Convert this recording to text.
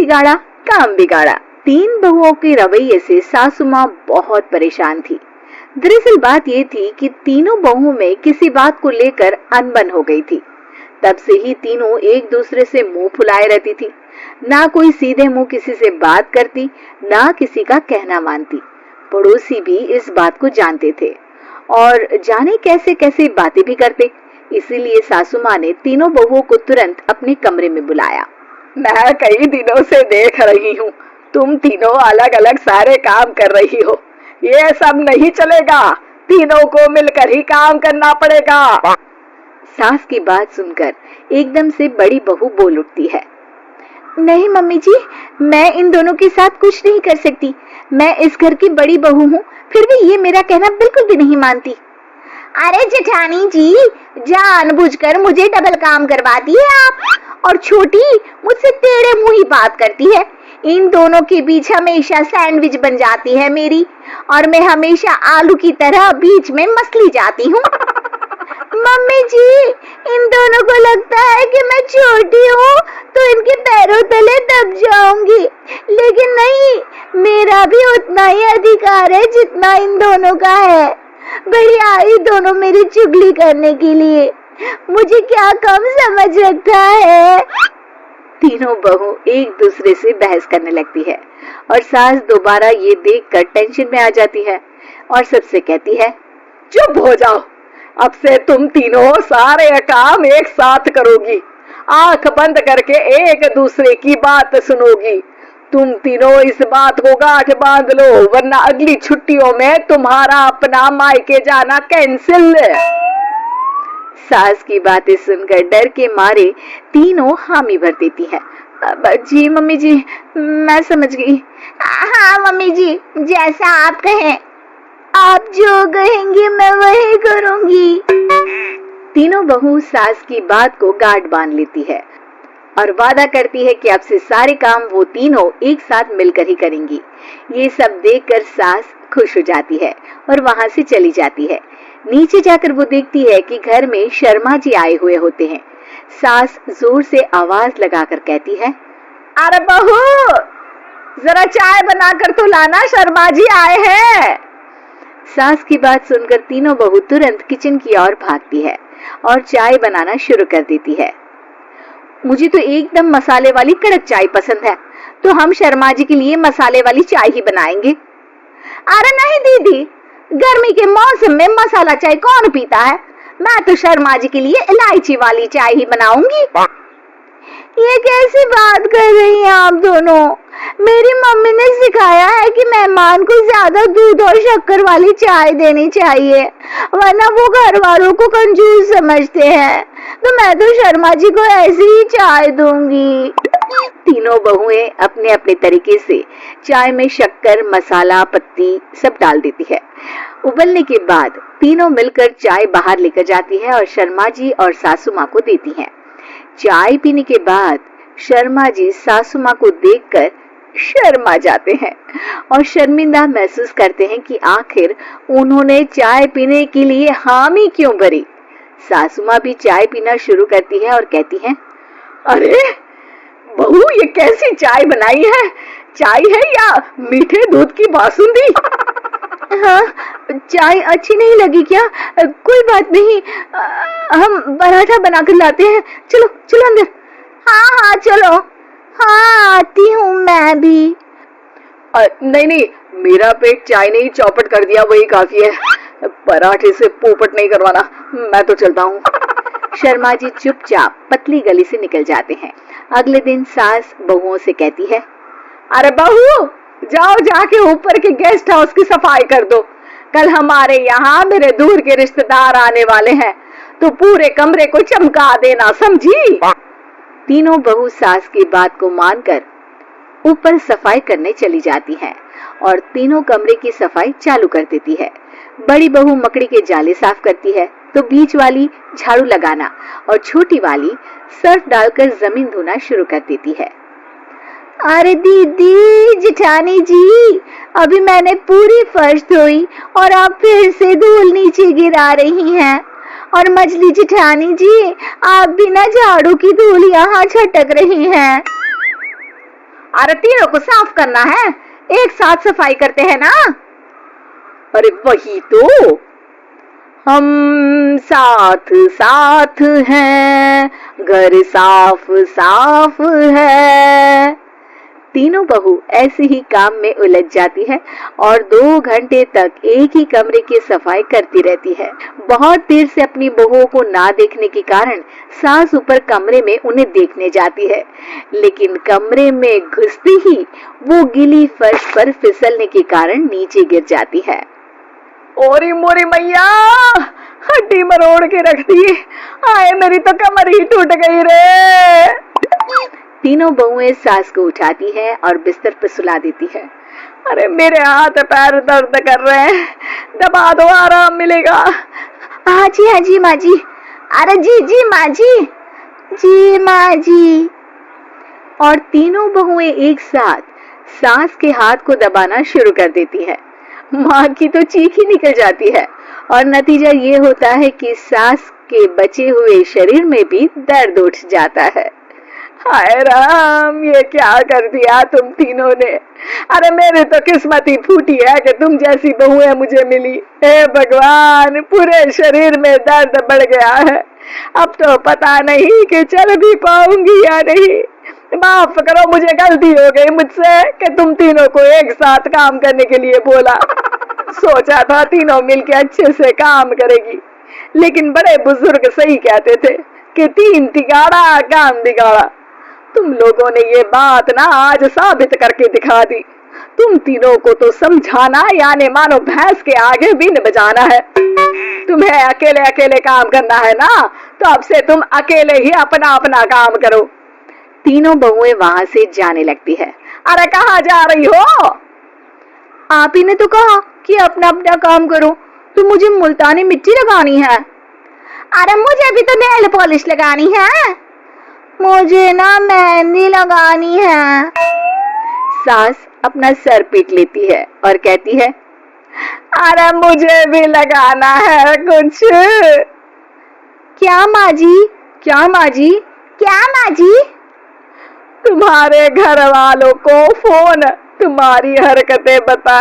बिगाड़ा, काम बिगाड़ा। तीन बहुओं के रवैये से सासू माँ बहुत परेशान थी। दरअसल बात ये थी कि तीनों बहुओं में किसी बात को लेकर अनबन हो गई थी। तब से ही तीनों एक दूसरे से मुंह फुलाए रहती थी। ना कोई सीधे मुंह किसी से बात करती, ना किसी का कहना मानती। पड़ोसी भी इस बात को जानते थे और जाने कैसे कैसे बातें भी करते। इसीलिए सासू माँ ने तीनों बहुओं को तुरंत अपने कमरे में बुलाया। मैं कई दिनों से देख रही हूँ, तुम तीनों अलग अलग सारे काम कर रही हो। ये सब नहीं चलेगा, तीनों को मिलकर ही काम करना पड़ेगा। सास की बात सुनकर एकदम से बड़ी बहू बोल उठती है। नहीं मम्मी जी, मैं इन दोनों के साथ कुछ नहीं कर सकती। मैं इस घर की बड़ी बहू हूँ, फिर भी ये मेरा कहना बिल्कुल भी नहीं मानती। अरे जेठानी जी, जानबूझकर मुझे डबल काम करवाती है आप। और छोटी मुझसे टेढ़े मुंह ही बात करती है। इन दोनों के बीच हमेशा सैंडविच बन जाती है मेरी, और मैं हमेशा आलू की तरह बीच में मसली जाती हूँ। मम्मी जी, इन दोनों को लगता है कि मैं छोटी हूँ तो इनके पैरों तले दब जाऊंगी, लेकिन नहीं, मेरा भी उतना ही अधिकार है जितना इन दोनों का है। बढ़िया ही दोनों मेरी चुगली करने के लिए, मुझे क्या कम समझ रखा है। तीनों बहू एक दूसरे से बहस करने लगती है और सास दोबारा ये देखकर टेंशन में आ जाती है और सबसे कहती है, चुप हो जाओ, अब से तुम तीनों सारे काम एक साथ करोगी। आंख बंद करके एक दूसरे की बात सुनोगी। तुम तीनों इस बात को गांठ बांध लो, वरना अगली छुट्टियों में तुम्हारा अपना मायके जाना कैंसिल। सास की बातें सुनकर डर के मारे तीनों हामी भर देती है। जी मम्मी जी, मैं समझ गई। हाँ मम्मी जी, जैसा आप कहें। आप जो कहेंगे मैं वही करूंगी। तीनों बहू सास की बात को गांठ बांध लेती है और वादा करती है कि अब से सारे काम वो तीनों एक साथ मिलकर ही करेंगी। ये सब देखकर सास खुश हो जाती है और वहां से चली जाती है। नीचे जाकर वो देखती है कि घर में शर्मा जी आए हुए होते हैं। सास जोर से आवाज लगाकर कहती है, अरे बहू, जरा चाय बनाकर तो लाना, शर्मा जी आए हैं। सास की बात सुनकर तीनों बहू तुरंत किचन की ओर भागती है और चाय बनाना शुरू कर देती है। मुझे तो एकदम मसाले वाली कड़क चाय पसंद है, तो हम शर्मा जी के लिए मसाले वाली चाय ही बनाएंगे। अरे नहीं दीदी, गर्मी के मौसम में मसाला चाय कौन पीता है? मैं तो शर्मा जी के लिए इलायची वाली चाय ही बनाऊंगी। ये कैसी बात कर रही हैं आप दोनों? मेरी मम्मी ने सिखाया है कि मेहमान को ज्यादा दूध और शक्कर वाली चाय देनी चाहिए, वरना वो घर वालों को कंजूस समझते हैं। तो मैं तो शर्मा जी को ऐसी ही चाय दूंगी। तीनों बहुएं अपने अपने तरीके से चाय में शक्कर, मसाला, पत्ती सब डाल देती है। उबलने के बाद तीनों मिलकर चाय बाहर लेकर जाती है और शर्मा जी और सासू माँ को देती हैं। चाय पीने के बाद शर्मा जी सासू माँ को देखकर शर्मा जाते हैं और शर्मिंदा महसूस करते हैं कि आखिर उन्होंने चाय पीने के लिए हामी क्यों भरी। सासू माँ भी चाय पीना शुरू करती है और कहती है, अरे बहू, ये कैसी चाय बनाई है? चाय है या मीठे दूध की बासुंदी? हाँ, चाय अच्छी नहीं लगी क्या? कोई बात नहीं, हम पराठा बनाकर लाते हैं। चलो चलो अंदर। हाँ हाँ चलो, हाँ आती हूँ मैं भी। नहीं नहीं, मेरा पेट चाय ने ही चौपट कर दिया, वही काफी है। पराठे से पोपट नहीं करवाना, मैं तो चलता हूँ। शर्मा जी चुपचाप पतली गली से निकल जाते हैं। अगले दिन सास बहुओं से कहती है, अरे बहू, जाओ जाके ऊपर के गेस्ट हाउस की सफाई कर दो। कल हमारे यहाँ मेरे दूर के रिश्तेदार आने वाले हैं, तो पूरे कमरे को चमका देना, समझी? तीनों बहू सास की बात को मानकर ऊपर सफाई करने चली जाती हैं और तीनों कमरे की सफाई चालू कर देती है। बड़ी बहू मकड़ी के जाले साफ करती है, तो बीच वाली झाड़ू लगाना और छोटी वाली सर्फ डालकर जमीन धोना शुरू कर देती है। अरे दीदी, जेठानी जी, अभी मैंने पूरी फर्श धोई और आप फिर से धूल नीचे गिरा रही हैं। और मछली जेठानी जी, आप बिना झाड़ू की धूल यहाँ छटक रही हैं। अरे तीनों को साफ करना है, एक साथ सफाई करते हैं ना। अरे वही तो, हम साथ साथ हैं, घर साफ साफ है। तीनों बहू ऐसे ही काम में उलझ जाती है और 2 घंटे तक एक ही कमरे की सफाई करती रहती है। बहुत देर से अपनी बहुओं को ना देखने के कारण सास ऊपर कमरे में उन्हें देखने जाती है, लेकिन कमरे में घुसती ही वो गीली फर्श पर फिसलने के कारण नीचे गिर जाती है। ओरी मोरी मैया, हड्डी मरोड़ के रख दी, आए मेरी तो कमर ही टूट गई रे। तीनों बहुएं सास को उठाती है और बिस्तर पर सुला देती है। अरे मेरे हाथ पैर दर्द कर रहे हैं, दबा दो, आराम मिलेगा। हाँ जी माँ जी। अरे जी माँ जी, जी माँ जी। और तीनों बहुएं एक साथ सास के हाथ को दबाना शुरू कर देती है। माँ की तो चीख ही निकल जाती है और नतीजा ये होता है कि सास के बचे हुए शरीर में भी दर्द उठ जाता है। हाय राम, ये क्या कर दिया तुम तीनों ने। अरे मेरी तो किस्मत ही फूटी है कि तुम जैसी बहुएं मुझे मिली। हे भगवान, पूरे शरीर में दर्द बढ़ गया है, अब तो पता नहीं कि चल भी पाऊंगी या नहीं। माफ करो, मुझे गलती हो गई मुझसे कि तुम तीनों को एक साथ काम करने के लिए बोला। सोचा था तीनों मिलके अच्छे से काम करेगी, लेकिन बड़े बुजुर्ग सही कहते थे कि 3 तिगाड़ा काम बिगाड़ा। तुम लोगों ने ये बात ना आज साबित करके दिखा दी। तुम तीनों को तो समझाना यानी मानो भैंस के आगे बीन बजाना है। तुम्हें अकेले अकेले काम करना है ना, तो अब से तुम अकेले ही अपना अपना काम करो। तीनों बहुएं वहां से जाने लगती है। अरे कहाँ जा रही हो? आप ही ने तो कहा कि अपना अपना काम करो, तो मुझे मुल्तानी मिट्टी लगानी है। अरे मुझे भी तो नेल पॉलिश लगानी है, मुझे ना मेहंदी लगानी है। सास अपना सर पीट लेती है और कहती है, अरे मुझे भी लगाना है कुछ। क्या माँ जी? क्या माँ जी? क्या माँ जी? तुम्हारे घर वालों को फोन तुम्हारी हरकतें बता